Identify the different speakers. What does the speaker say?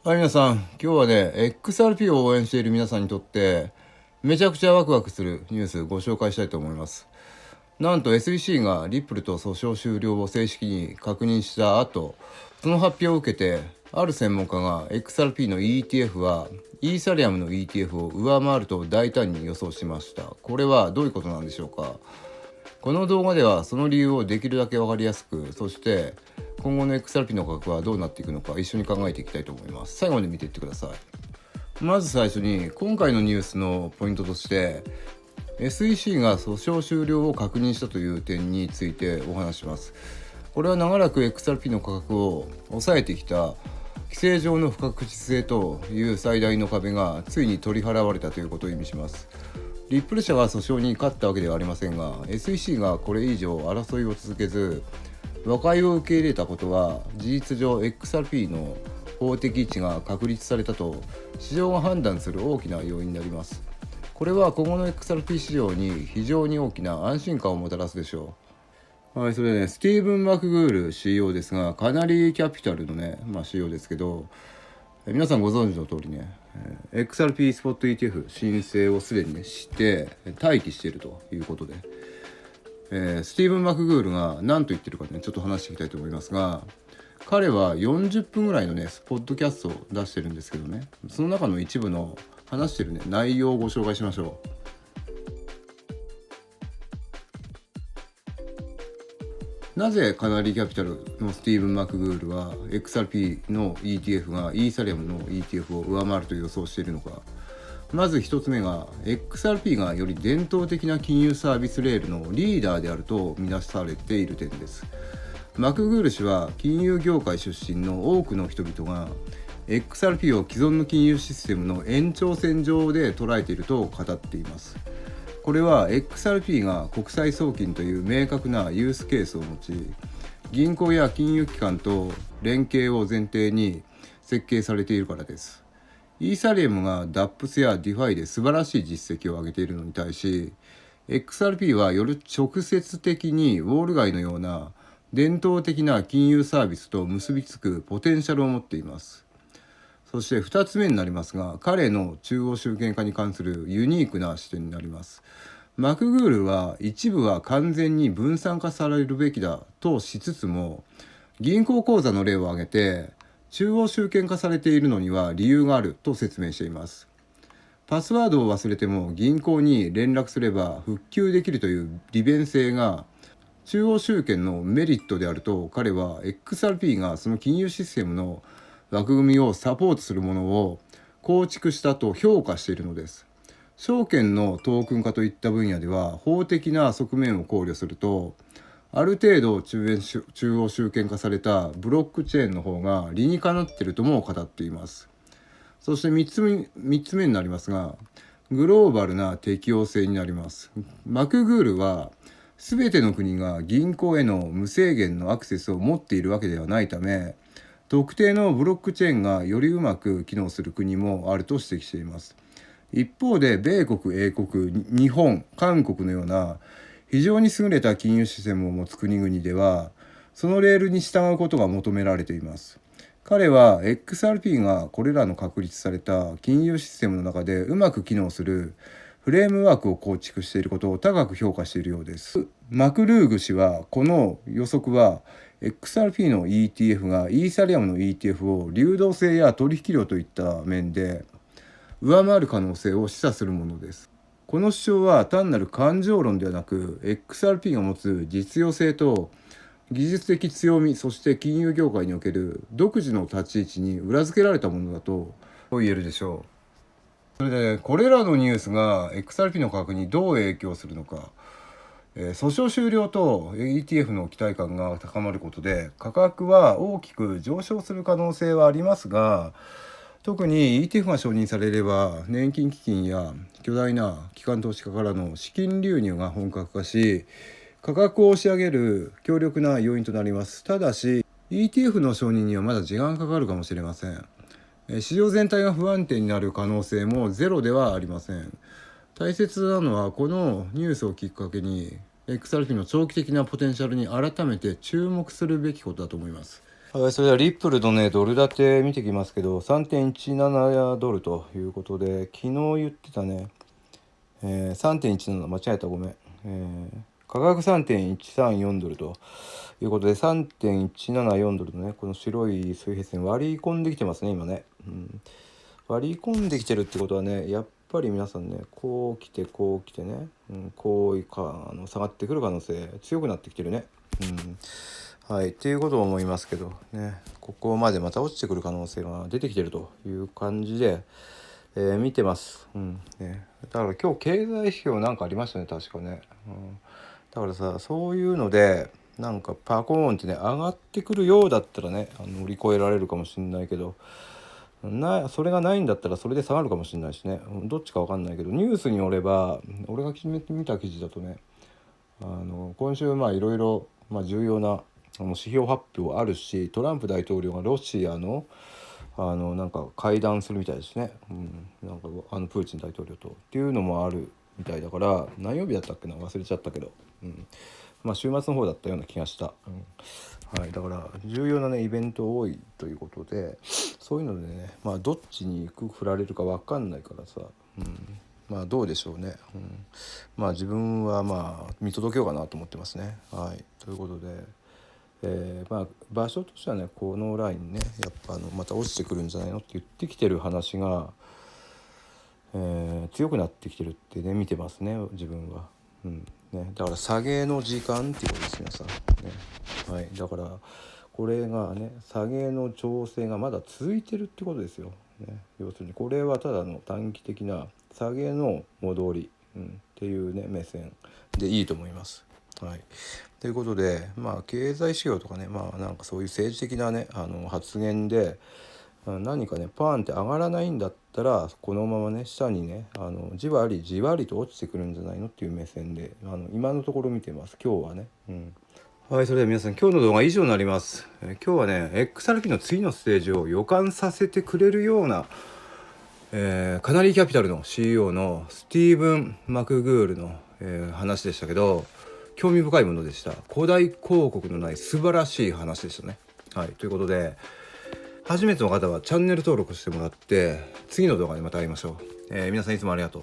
Speaker 1: はい、皆さん、今日はね、XRP を応援している皆さんにとって、めちゃくちゃワクワクするニュースご紹介したいと思います。なんと SEC がリップルと訴訟終了を正式に確認した後、その発表を受けて、ある専門家が XRP の ETF はイーサリアムの ETF を上回ると大胆に予想しました。これはどういうことなんでしょうか。この動画ではその理由をできるだけ分かりやすく、そして今後の XRP の価格はどうなっていくのか一緒に考えていきたいと思います。最後まで見ていってください。まず最初に今回のニュースのポイントとして SEC が訴訟終了を確認したという点についてお話します。これは長らく XRP の価格を抑えてきた規制上の不確実性という最大の壁がついに取り払われたということを意味します。リップル社が訴訟に勝ったわけではありませんが、 SEC がこれ以上争いを続けず和解を受け入れたことは事実上 XRP の法的位置が確立されたと市場が判断する大きな要因になります。これは今後の XRP 市場に非常に大きな安心感をもたらすでしょう。はい、それでね、スティーブン・マクグール CEO ですが、カナリーキャピタルのね、CEO ですけど、皆さんご存知の通りね、XRP スポット ETF 申請をすでにね、して待機しているということで、スティーブン・マクグールが何と言ってるかね、ちょっと話していきたいと思いますが、彼は40分ぐらいのね、ポッドキャストを出してるんですけどね、その中の一部の話してるね、内容をご紹介しましょう。なぜカナリーキャピタルのスティーブン・マクグールは XRP の ETF がイーサリアムの ETF を上回ると予想しているのか。まず一つ目が XRP がより伝統的な金融サービスレールのリーダーであると見なされている点です。マクグール氏は金融業界出身の多くの人々が XRP を既存の金融システムの延長線上で捉えていると語っています。これは XRP が国際送金という明確なユースケースを持ち、銀行や金融機関と連携を前提に設計されているからです。イーサリアムが DApps や DeFi で素晴らしい実績を上げているのに対し、XRP はより直接的にウォール街のような伝統的な金融サービスと結びつくポテンシャルを持っています。そして2つ目になりますが、彼の中央集権化に関するユニークな視点になります。マクグールは一部は完全に分散化されるべきだとしつつも、銀行口座の例を挙げて中央集権化されているのには理由があると説明しています。パスワードを忘れても銀行に連絡すれば復旧できるという利便性が中央集権のメリットであると、彼は XRP がその金融システムの枠組みをサポートするものを構築したと評価しているのです。証券のトークン化といった分野では法的な側面を考慮すると、ある程度中央集権化されたブロックチェーンの方が理にかなっているとも語っています。そして3つ目になりますが、グローバルな適応性になります。マクグールは全ての国が銀行への無制限のアクセスを持っているわけではないため、特定のブロックチェーンがよりうまく機能する国もあると指摘しています。一方で米国、英国、日本、韓国のような非常に優れた金融システムを持つ国々では、そのレールに従うことが求められています。彼は XRP がこれらの確立された金融システムの中でうまく機能するフレームワークを構築していることを高く評価しているようです。マクルーグ氏はこの予測は XRP の ETF がイーサリアムの ETF を流動性や取引量といった面で上回る可能性を示唆するものです。この主張は単なる感情論ではなく、 XRP が持つ実用性と技術的強み、そして金融業界における独自の立ち位置に裏付けられたものだと言えるでしょう。それでこれらのニュースが XRP の価格にどう影響するのか。訴訟終了と ETF の期待感が高まることで価格は大きく上昇する可能性はありますが、特に ETF が承認されれば年金基金や巨大な機関投資家からの資金流入が本格化し、価格を押し上げる強力な要因となります。ただし ETF の承認にはまだ時間がかかるかもしれません。市場全体が不安定になる可能性もゼロではありません。大切なのはこのニュースをきっかけに XRP の長期的なポテンシャルに改めて注目するべきことだと思います。はい、それではリップルのねドル建て見てきますけど、 3.17 ドルということで、昨日言ってたね、3.17 間違えた、ごめん、価格 3.134 ドルということで、 3.174 ドルのねこの白い水平線割り込んできてますね今ね、割り込んできてるってことはね、やっぱり皆さんね、こう来てこう来てね、こう下がってくる可能性強くなってきてるね。はいっていうことを思いますけどね、ここまでまた落ちてくる可能性が出てきてるという感じで、見てます。だから今日経済指標なんかありましたね確かね。だからさ、そういうのでなんかパコーンってね上がってくるようだったらね、乗り越えられるかもしれないけど、それがないんだったらそれで下がるかもしれないしね、どっちか分かんないけど、ニュースによれば、俺が決めてみた記事だとね、今週いろいろ重要な指標発表あるし、トランプ大統領がロシアのなんか会談するみたいですね、なんかプーチン大統領とっていうのもあるみたいだから、何曜日だったっけな、忘れちゃったけど、週末の方だったような気がした。はい、だから重要なねイベント多いということで、そういうのでね、どっちに振られるか分かんないからさ、どうでしょうね、自分は見届けようかなと思ってますね。はい、ということで、場所としてはねこのラインね、やっぱまた落ちてくるんじゃないのって言ってきてる話が、強くなってきてるってね見てますね自分は。だから下げの時間っていうことです皆さんね。はい、だからこれがね下げの調整がまだ続いてるってことですよ、要するにこれはただの短期的な下げの戻り、っていうね目線でいいと思います。はい、ということで経済指標とかね、なんかそういう政治的なね発言で何かねパーンって上がらないんだったら、このままね下にねじわりじわりと落ちてくるんじゃないのっていう目線で今のところ見てます今日はね。はい、それでは皆さん今日の動画は以上になります。今日はね XRP の次のステージを予感させてくれるような、カナリーキャピタルの CEO のスティーブン・マクグールの、話でしたけど、興味深いものでした。古代広告のない素晴らしい話でしたね。はい、ということで初めての方はチャンネル登録してもらって、次の動画でまた会いましょう。皆さんいつもありがとう。